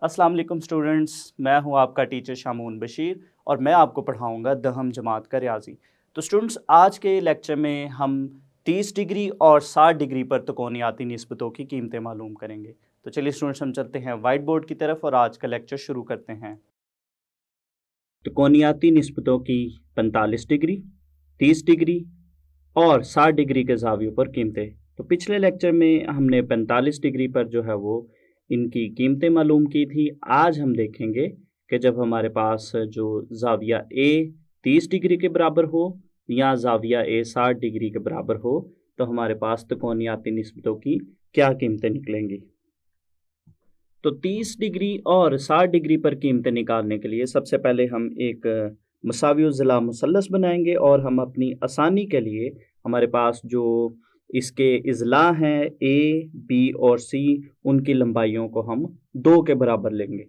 अस्सलाम वालेकुम स्टूडेंट्स, मैं हूं आपका टीचर शामून बशीर और मैं आपको पढ़ाऊंगा दहम जमात का रियाजी। तो स्टूडेंट्स, आज के लेक्चर में हम 30 डिग्री और 60 डिग्री पर त्रिकोणियाती निस्बतों की कीमतें मालूम करेंगे। तो चलिए स्टूडेंट्स, हम चलते हैं वाइट बोर्ड की तरफ और आज का लेक्चर शुरू करते हैं। त्रिकोणियाती निस्बतों की 45 डिग्री, 30 डिग्री और 60 डिग्री के ज़ावियों पर कीमतें। तो पिछले लेक्चर में हमने 45 डिग्री पर जो है वो इनकी कीमतें मालूम की थी। आज हम देखेंगे कि जब हमारे पास जो ज़ाविया ए 30 डिग्री के बराबर हो या ज़ाविया ए 60 डिग्री के बराबर हो तो हमारे पास त्रिकोणियाती निस्बतों की क्या कीमतें निकलेंगी। तो 30 डिग्री और 60 डिग्री पर कीमतें निकालने के लिए सबसे पहले हम एक मसावियुज़्ज़िला मुसल्लस बनाएंगे और हम अपनी आसानी के लिए हमारे पास जो इसके इज़ला हैं ए, बी और सी, उनकी लंबाइयों को हम 2 के बराबर लेंगे।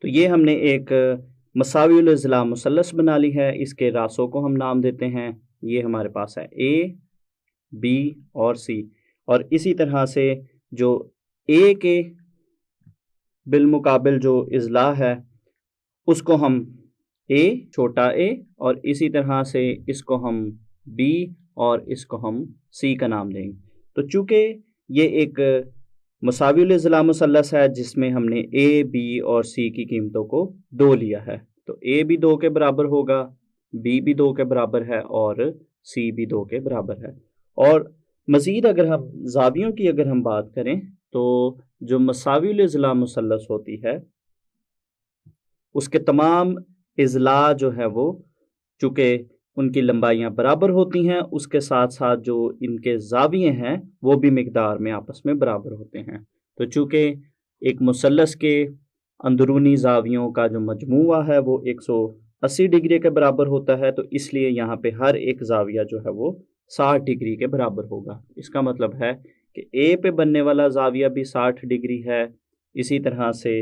तो ये हमने एक मसावियुल इज़ला मुसल्लस बना ली है। इसके रासों को हम नाम देते हैं, ये हमारे पास है ए, बी और सी। और इसी तरह से जो ए के बिलमुकाबिल जो इज़ला है उसको हम ए, छोटा ए, और इसी तरह से इसको हम बी और इसको हम सी का नाम देंगे। तो चूँकि ये एक मसावियुल इज़ला मुसल्लस है जिसमें हमने ए, बी और सी की कीमतों को 2 लिया है, तो ए भी 2 के बराबर होगा, बी भी 2 के बराबर है और सी भी 2 के बराबर है। और मज़ीद अगर हम ज़ावियों की अगर हम बात करें तो जो मसावियुल इज़ला मुसल्लस होती है उसके तमाम इज़ला जो है वो चूँकि उनकी लंबाइयाँ बराबर होती हैं, उसके साथ साथ जो इनके ज़ाविये हैं वो भी मिक़दार में आपस में बराबर होते हैं। तो चूँकि एक मुसल्लस के अंदरूनी ज़ावियों का जो मजमूआ है वो 180 डिग्री के बराबर होता है, तो इसलिए यहाँ पे हर एक ज़ाविया जो है वो 60 डिग्री के बराबर होगा। इसका मतलब है कि ए पे बनने वाला ज़ाविया भी 60 डिग्री है, इसी तरह से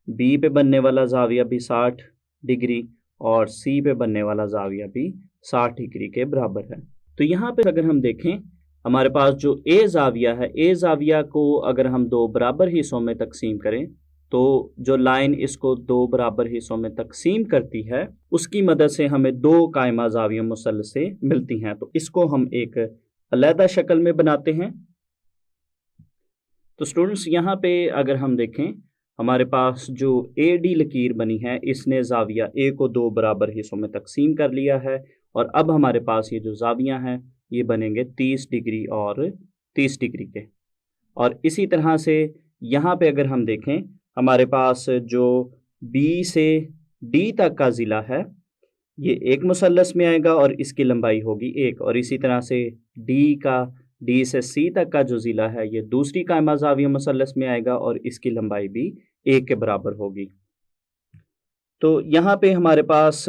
बी पे बनने वाला ज़ाविया भी 60 डिग्री और सी पे बनने वाला ज़ाविया भी 60 डिग्री के बराबर है। तो यहाँ पे अगर हम देखें हमारे पास जो ए ज़ाविया है, ए ज़ाविया को अगर हम 2 बराबर हिस्सों में तकसीम करें तो जो लाइन इसको 2 बराबर हिस्सों में तकसीम करती है उसकी मदद से हमें 2 कायमा ज़ाविया मुसल्लसें मिलती हैं। तो इसको हम एक अलहदा शक्ल में बनाते हैं। तो स्टूडेंट्स, यहाँ पे अगर हम देखें हमारे पास जो ए डी लकीर बनी है इसने ज़ाविया ए को 2 बराबर हिस्सों में तकसीम कर लिया है और अब हमारे पास ये जो ज़ाविया हैं ये बनेंगे 30 डिग्री और 30 डिग्री के। और इसी तरह से यहाँ पे अगर हम देखें हमारे पास जो बी से डी तक का ज़िला है ये एक मुसल्लस में आएगा और इसकी लंबाई होगी 1, और इसी तरह से डी से सी तक का जो ज़िला है ये दूसरी कायमा ज़ाविया मुसल्लस में आएगा और इसकी लंबाई भी 1 के बराबर होगी। तो यहाँ पे हमारे पास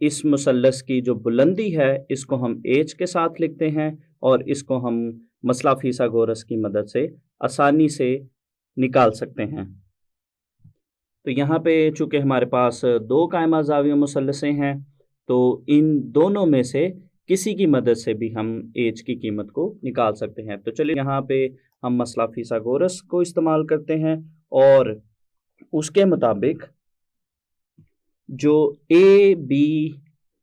इस मुसल्लस की जो बुलंदी है इसको हम एच के साथ लिखते हैं और इसको हम मसला फिसागोरस की मदद से आसानी से निकाल सकते हैं। तो यहाँ पे चूँकि हमारे पास 2 कायमा ज़ाविया मुसल्लसें हैं तो इन दोनों में से किसी की मदद से भी हम एच की कीमत को निकाल सकते हैं। तो चलिए यहाँ पे हम मसला फिसागोरस को इस्तेमाल करते हैं और उसके मुताबिक जो ए बी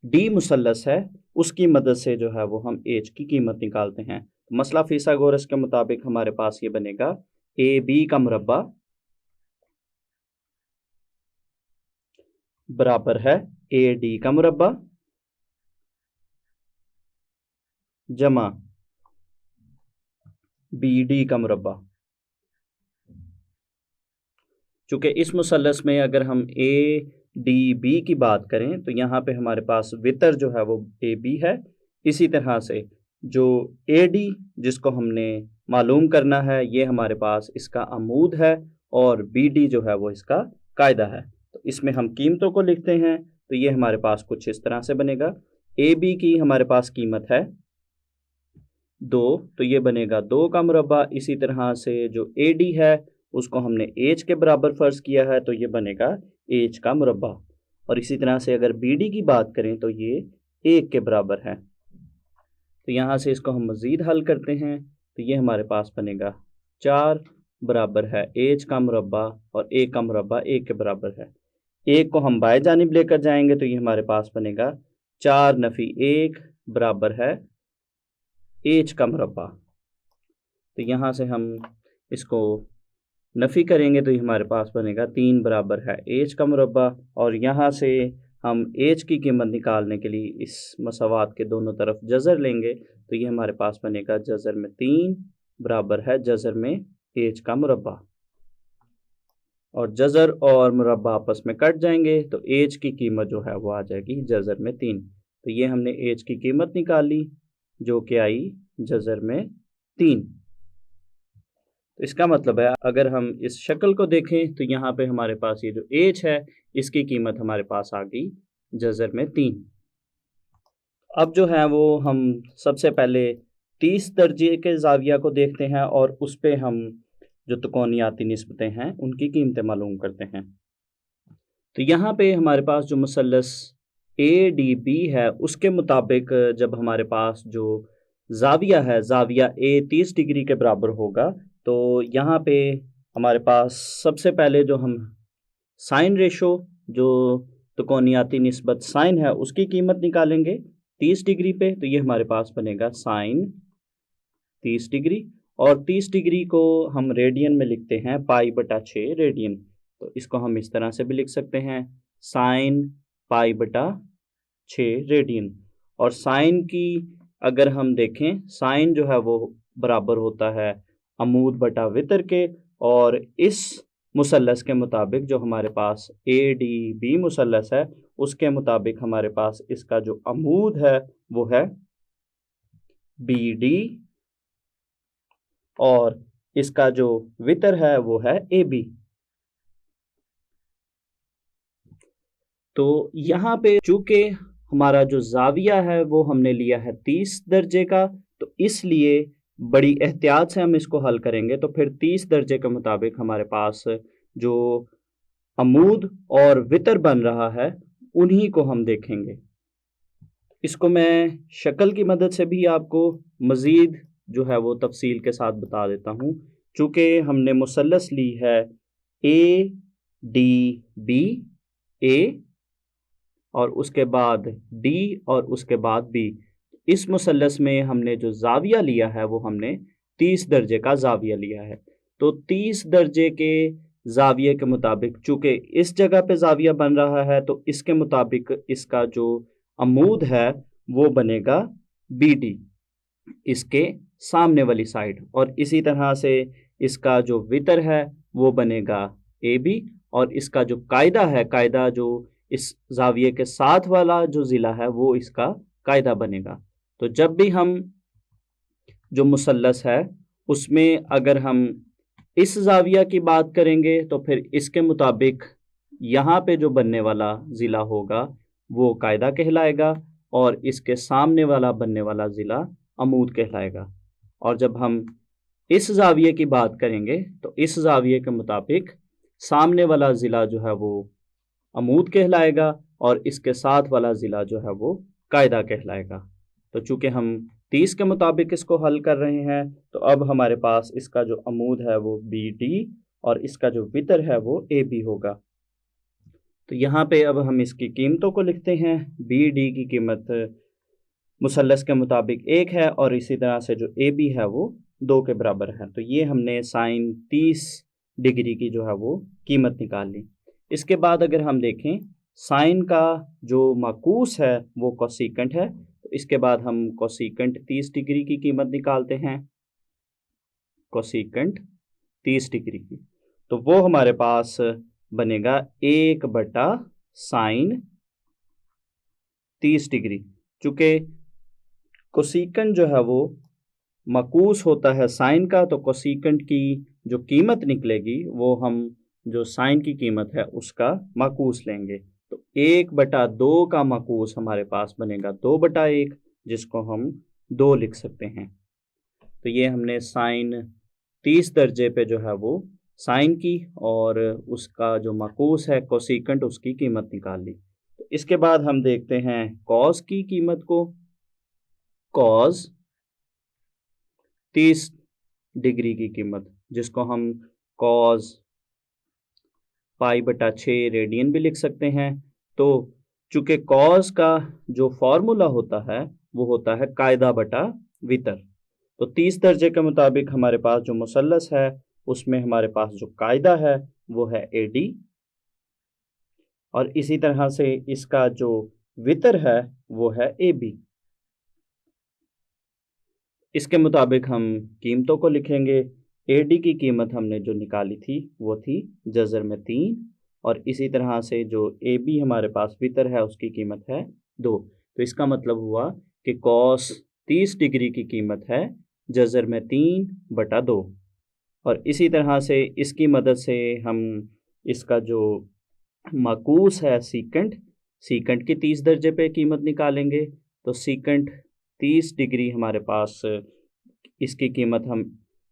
डी मुसल्लस है उसकी मदद से जो है वो हम एच की कीमत निकालते हैं। मसला फिसागोरस के मुताबिक हमारे पास ये बनेगा ए बी का मुरब्बा बराबर है ए डी का मुरब्बा जमा बी डी का मुरब्बा। चूँकि इस मुसल्लस में अगर हम ए डी बी की बात करें तो यहाँ पे हमारे पास वितर जो है वो ए बी है, इसी तरह से जो ए डी जिसको हमने मालूम करना है ये हमारे पास इसका अमूद है और बी डी जो है वो इसका कायदा है। तो इसमें हम कीमतों को लिखते हैं तो ये हमारे पास कुछ इस तरह से बनेगा। ए बी की हमारे पास कीमत है 2, तो ये बनेगा 2 का मुरब्बा। इसी तरह से जो ए डी है उसको हमने एच के बराबर फ़र्ज़ किया है तो ये बनेगा एच का मुरब्बा। और इसी तरह से अगर बी डी की बात करें तो ये 1 के बराबर है। तो यहाँ से इसको हम मज़ीद हल करते हैं तो ये हमारे पास बनेगा 4 बराबर है एच का मुरब्बा और ए का मुरब्बा ए के बराबर है। एक को हम बाएं जानिब लेकर जाएंगे तो ये हमारे पास बनेगा 4 नफ़ी 1 बराबर है एच का मुरब्बा। तो यहाँ से हम इसको नफ़ी करेंगे तो ये हमारे पास बनेगा 3 बराबर है एच का मुरब्बा। और यहाँ से हम एच की कीमत निकालने के लिए इस मसावात के दोनों तरफ जज़र लेंगे तो ये हमारे पास बनेगा जज़र में 3 बराबर है जज़र में एच का मुरब्बा। और जज़र और मुरब्बा आपस में कट जाएंगे तो एच की कीमत जो है वो आ जाएगी जज़र में 3। तो ये हमने एच की कीमत निकाली जो कि आई जज़र में 3। तो इसका मतलब है अगर हम इस शक्ल को देखें तो यहाँ पे हमारे पास ये जो एच है इसकी कीमत हमारे पास आ गई जज़र में 3। अब जो है वो हम सबसे पहले 30 दर्जे के ज़ाविया को देखते हैं और उस पे हम जो त्रिकोणियाती निस्बतें हैं उनकी कीमतें मालूम करते हैं। तो यहाँ पे हमारे पास जो मुसल्लस ADB है उसके मुताबिक जब हमारे पास जो ज़ाविया है ज़ाविया A 30 डिग्री के बराबर होगा तो यहाँ पे हमारे पास सबसे पहले जो हम साइन रेशो जो त्रिकोणियाती निस्बत साइन है उसकी कीमत निकालेंगे 30 डिग्री पे। तो ये हमारे पास बनेगा साइन 30 डिग्री और 30 डिग्री को हम रेडियन में लिखते हैं π/6 रेडियन। तो इसको हम इस तरह से भी लिख सकते हैं साइन π/6 रेडियन। और साइन की अगर हम देखें साइन जो है वो बराबर होता है अमूद बटा वितर के। और इस मुसल्लस के मुताबिक जो हमारे पास ADB मुसल्लस है उसके मुताबिक हमारे पास इसका जो अमूद है वो है BD और इसका जो वितर है वो है AB। तो यहाँ पे चूंकि हमारा जो ज़ाविया है वो हमने लिया है 30 दर्जे का तो इसलिए बड़ी एहतियात से हम इसको हल करेंगे। तो फिर 30 दर्जे के मुताबिक हमारे पास जो अमूद और वितर बन रहा है उन्हीं को हम देखेंगे। इसको मैं शक्ल की मदद से भी आपको मज़ीद जो है वो तफसील के साथ बता देता हूँ। चूँकि हमने मुसल्लस ली है ADB A और उसके बाद D और उसके बाद B। इस मुसल्लस में हमने जो ज़ाविया लिया है वो हमने 30 दर्जे का ज़ाविया लिया है। तो 30 दर्जे के ज़ाविये के मुताबिक चूँकि इस जगह पे ज़ाविया बन रहा है तो इसके मुताबिक इसका जो अमूद है वो बनेगा BD इसके सामने वाली साइड। और इसी तरह से इसका जो वितर है वो बनेगा AB और इसका जो कायदा है कायदा जो इस ज़ाविये के साथ वाला जो ज़िला है वो इसका कायदा बनेगा। तो जब भी हम जो मुसल्लस है उसमें अगर हम इस ज़ाविया की बात करेंगे तो फिर इसके मुताबिक यहाँ पे जो बनने वाला ज़िला होगा वो कायदा कहलाएगा और इसके सामने वाला बनने वाला ज़िला अमूद कहलाएगा। और जब हम इस ज़ाविये की बात करेंगे तो इस ज़ाविये के मुताबिक सामने वाला ज़िला जो है वो अमूद कहलाएगा और इसके साथ वाला ज़िला जो है वो कायदा कहलाएगा। तो चूँकि हम 30 के मुताबिक इसको हल कर रहे हैं तो अब हमारे पास इसका जो अमूद है वो BD और इसका जो वितर है वो AB होगा। तो यहाँ पे अब हम इसकी कीमतों को लिखते हैं। BD की कीमत मुसल्लस के मुताबिक 1 है और इसी तरह से जो AB है वो 2 के बराबर है। तो ये हमने साइन 30 डिग्री की जो है वो कीमत निकाल ली। इसके बाद अगर हम देखें साइन का जो माकूस है वो कोसेकेंट है तो इसके बाद हम कोसेकेंट 30 डिग्री की कीमत निकालते हैं। कोसेकेंट 30 डिग्री की तो वो हमारे पास बनेगा 1/साइन 30 डिग्री। चूँकि कोसेकेंट जो है वो माकूस होता है साइन का तो कोसेकेंट की जो कीमत निकलेगी वो हम जो साइन की कीमत है उसका माकूस लेंगे। तो 1/2 का माकूस हमारे पास बनेगा 2/1 जिसको हम 2 लिख सकते हैं। तो ये हमने साइन 30 दर्जे पे जो है वो साइन की और उसका जो माकूस है कोसेकेंट उसकी कीमत निकाल ली। तो इसके बाद हम देखते हैं कॉस की कीमत को। कॉस 30 डिग्री की कीमत जिसको हम कॉस π/6 रेडियन भी लिख सकते हैं। तो चूंकि कॉस का जो फॉर्मूला होता है वो होता है कायदा बटा वितर। तो 30 दर्जे के मुताबिक हमारे पास जो मुसल्लस है उसमें हमारे पास जो कायदा है वो है AD, और इसी तरह से इसका जो वितर है वो है AB। इसके मुताबिक हम कीमतों को लिखेंगे। AD की कीमत हमने जो निकाली थी वो थी जज़र में 3, और इसी तरह से जो AB हमारे पास वितर है उसकी कीमत है 2। तो इसका मतलब हुआ कि कॉस 30 डिग्री की कीमत है जज़र में 3/2। और इसी तरह से इसकी मदद से हम इसका जो माकूस है सीकेंट की 30 दर्जे पे कीमत निकालेंगे। तो सीकेंट 30 डिग्री हमारे पास, इसकी कीमत हम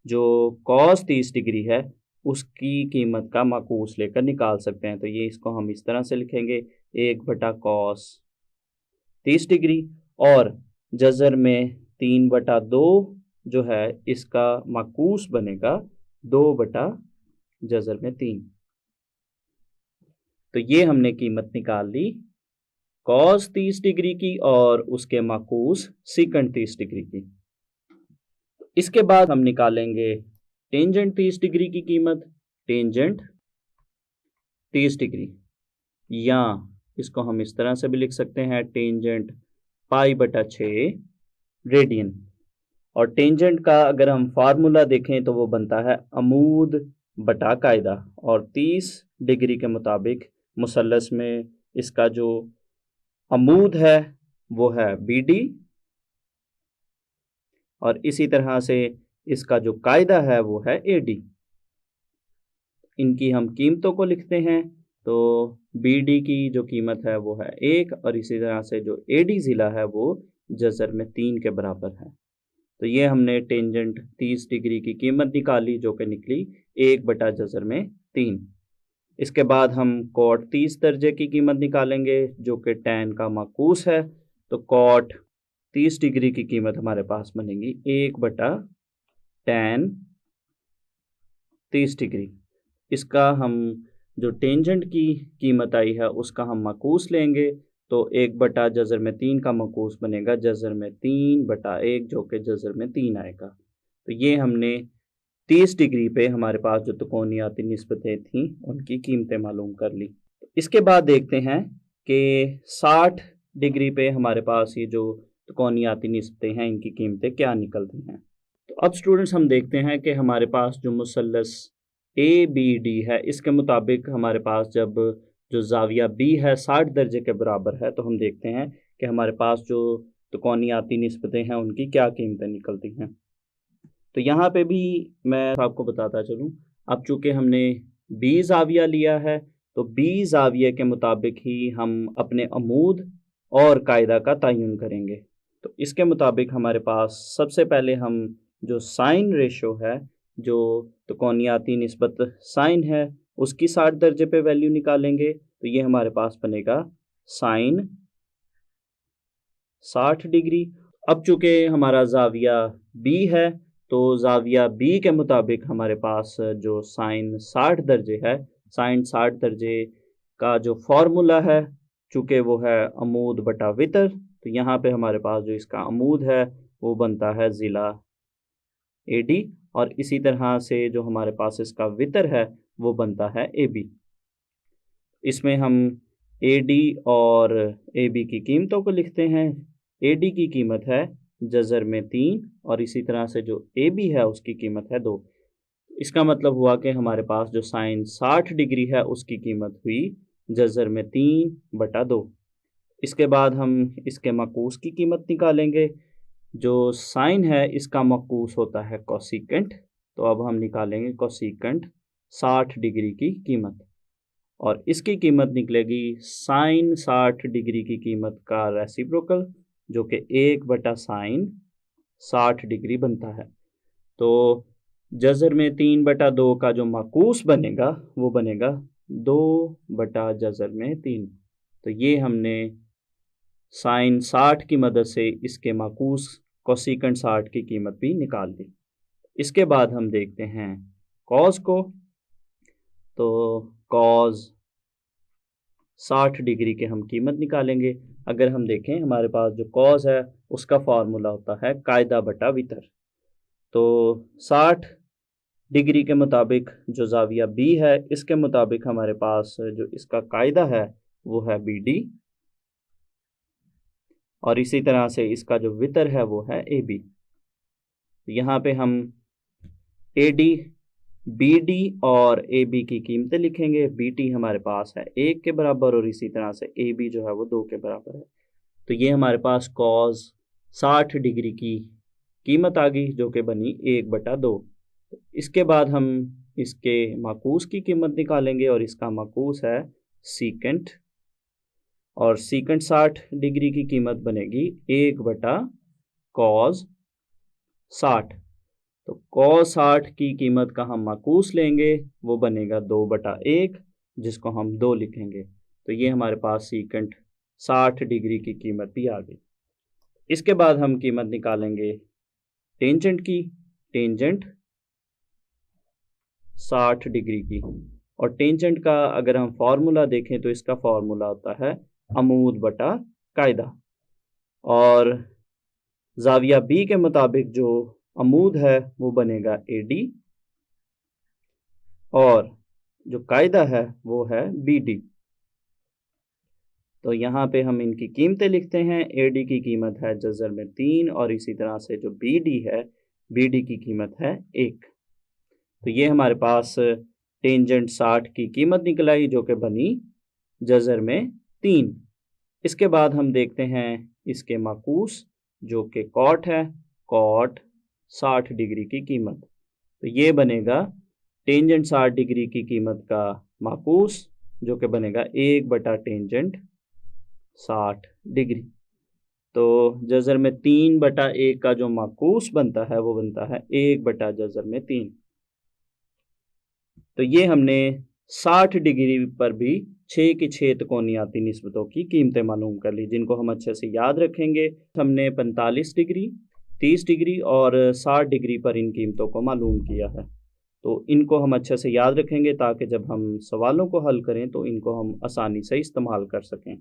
जो कॉस 30 डिग्री है उसकी कीमत का माकूस लेकर निकाल सकते हैं। तो ये इसको हम इस तरह से लिखेंगे 1/cos 30 डिग्री, और जज़र में 3/2 जो है इसका माकूस बनेगा 2/जज़र में 3। तो ये हमने कीमत निकाल ली कॉस 30 डिग्री की और उसके माकूस सीकेंट 30 डिग्री की। इसके बाद हम निकालेंगे टेंजेंट 30 डिग्री की कीमत। टेंजेंट 30 डिग्री, या इसको हम इस तरह से भी लिख सकते हैं टेंजेंट π/6 रेडियन। और टेंजेंट का अगर हम फार्मूला देखें तो वो बनता है अमूद बटा कायदा, और 30 डिग्री के मुताबिक मुसल्लस में इसका जो अमूद है वो है BD, और इसी तरह से इसका जो कायदा है वो है AD। इनकी हम कीमतों को लिखते हैं। तो BD की जो कीमत है वो है 1, और इसी तरह से जो AD ज़िला है वो जज़र में 3 के बराबर है। तो ये हमने टेंजेंट 30 डिग्री की कीमत निकाली जो कि निकली 1/जज़र में 3। इसके बाद हम कॉट 30 दर्जे की कीमत निकालेंगे जो कि टैन का माकूस है। तो कॉट 30 डिग्री की कीमत हमारे पास बनेगी 1/टैन 30 डिग्री। इसका हम जो टेंजेंट की कीमत आई है उसका हम माकूस लेंगे। तो 1/जज़र में 3 का माकूस बनेगा जज़र में 3/1 जो कि जज़र में 3 आएगा। तो ये हमने 30 डिग्री पे हमारे पास जो त्रिकोणियाती निस्बतें थीं उनकी कीमतें मालूम कर ली। इसके बाद देखते हैं कि 60 डिग्री पे हमारे पास ये जो त्रिकोणियाती निस्बतें हैं इनकी कीमतें क्या निकलती हैं। तो अब स्टूडेंट्स हम देखते हैं कि हमारे पास जो मुसल्लस ABD है इसके मुताबिक हमारे पास जब जो ज़ाविया B है 60 दर्जे के बराबर है, तो हम देखते हैं कि हमारे पास जो त्रिकोणियाती निस्बतें हैं उनकी क्या कीमतें निकलती हैं। तो यहाँ पे भी मैं आपको बताता चलूँ, अब चूँकि हमने B ज़ाविया लिया है तो B ज़ाविये के मुताबिक ही हम अपने अमूद और कायदा का तयन करेंगे। तो इसके मुताबिक हमारे पास सबसे पहले हम जो साइन रेशो है, जो त्रिकोणियाती निस्बत साइन है, उसकी 60 दर्जे पे वैल्यू निकालेंगे। तो ये हमारे पास बनेगा साइन 60 डिग्री। अब चूँकि हमारा ज़ाविया B है तो ज़ाविया B के मुताबिक हमारे पास जो साइन 60 दर्जे है, साइन 60 दर्जे का जो फॉर्मूला है चूँकि वो है अमूद बटा वितर, तो यहाँ पे हमारे पास जो इसका अमूद है वो बनता है ज़िला AD, और इसी तरह से जो हमारे पास इसका वितर है वो बनता है AB। इसमें हम AD और AB की कीमतों को लिखते हैं। AD की कीमत है जज़र में 3, और इसी तरह से जो AB है उसकी कीमत है 2। इसका मतलब हुआ कि हमारे पास जो साइन 60 डिग्री है उसकी कीमत हुई जज़र में 3/2। इसके बाद हम इसके माकूस की कीमत निकालेंगे। जो साइन है इसका माकूस होता है कोसिकेंट, तो अब हम निकालेंगे कोसिकेंट 60 डिग्री की कीमत, और इसकी कीमत निकलेगी साइन 60 डिग्री की कीमत का रेसिप्रोकल जो कि 1/साइन 60 डिग्री बनता है। तो जज़र में 3/2 का जो माकूस बनेगा वो बनेगा 2/जज़र में 3। तो ये हमने साइन 60 की मदद से इसके माकूस कोसिकेंट 60 की कीमत भी निकाल ली। इसके बाद हम देखते हैं कॉस को। तो कॉज 60 डिग्री के हम कीमत निकालेंगे। अगर हम देखें हमारे पास जो कॉज है उसका फार्मूला होता है कायदा बटा वितर। तो 60 डिग्री के मुताबिक जो ज़ाविया बी है इसके मुताबिक हमारे पास जो इसका कायदा है वो है बी डी, और इसी तरह से इसका जो वितर है वो है ए बी। यहाँ पे हम ए डी, बी डी और ए बी की कीमतें लिखेंगे। बी टी हमारे पास है 1 के बराबर और इसी तरह से ए बी जो है वो 2 के बराबर है। तो ये हमारे पास कॉज 60 डिग्री की कीमत आ गई जो कि बनी 1/2। इसके बाद हम इसके माकूस की कीमत निकालेंगे और इसका माकूस है सीकेंट, और सीकेंट 60 डिग्री की कीमत बनेगी 1/cos 60। तो cos 60 की कीमत का हम माकूस लेंगे, वो बनेगा 2/1 जिसको हम 2 लिखेंगे। तो ये हमारे पास सीकेंट 60 डिग्री की कीमत भी आ गई। इसके बाद हम कीमत निकालेंगे टेंजेंट की। टेंजेंट 60 डिग्री की, और टेंजेंट का अगर हम फार्मूला देखें तो इसका फार्मूला होता है अमूद बटा कायदा, और ज़ाविया बी के मुताबिक जो अमूद है वो बनेगा ए डी, और जो कायदा है वो है बी डी। तो यहाँ पे हम इनकी कीमतें लिखते हैं। ए डी की कीमत है जज़र में 3, और इसी तरह से जो बी डी है, बी डी की कीमत है 1। तो ये हमारे पास टेंजेंट 60 की कीमत निकल आई जो कि बनी जज़र में 3। इसके बाद हम देखते हैं इसके माकूस जो कि कॉट है, कॉट 60 डिग्री की कीमत। तो ये बनेगा टेंजेंट 60 डिग्री की कीमत का माकूस जो कि बनेगा 1/टेंजेंट 60 डिग्री। तो जज़र में 3/1 का जो माकूस बनता है वो बनता है 1/जज़र में 3। तो ये हमने 60 डिग्री पर भी 6 की 6 त्रिकोणीयाती निस्बतों की कीमतें मालूम कर ली, जिनको हम अच्छे से याद रखेंगे। हमने 45 डिग्री, 30 डिग्री और 60 डिग्री पर इन कीमतों को मालूम किया है। तो इनको हम अच्छे से याद रखेंगे ताकि जब हम सवालों को हल करें तो इनको हम आसानी से इस्तेमाल कर सकें।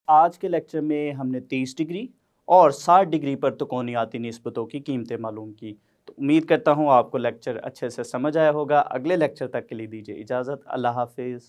आज के लेक्चर में हमने 30 डिग्री और 60 डिग्री पर त्रिकोणीयाती निस्बतों की कीमतें मालूम की। तो उम्मीद करता हूँ आपको लेक्चर अच्छे से समझ आया होगा। अगले लेक्चर तक के लिए दीजिए इजाज़त। अल्लाह हाफिज़।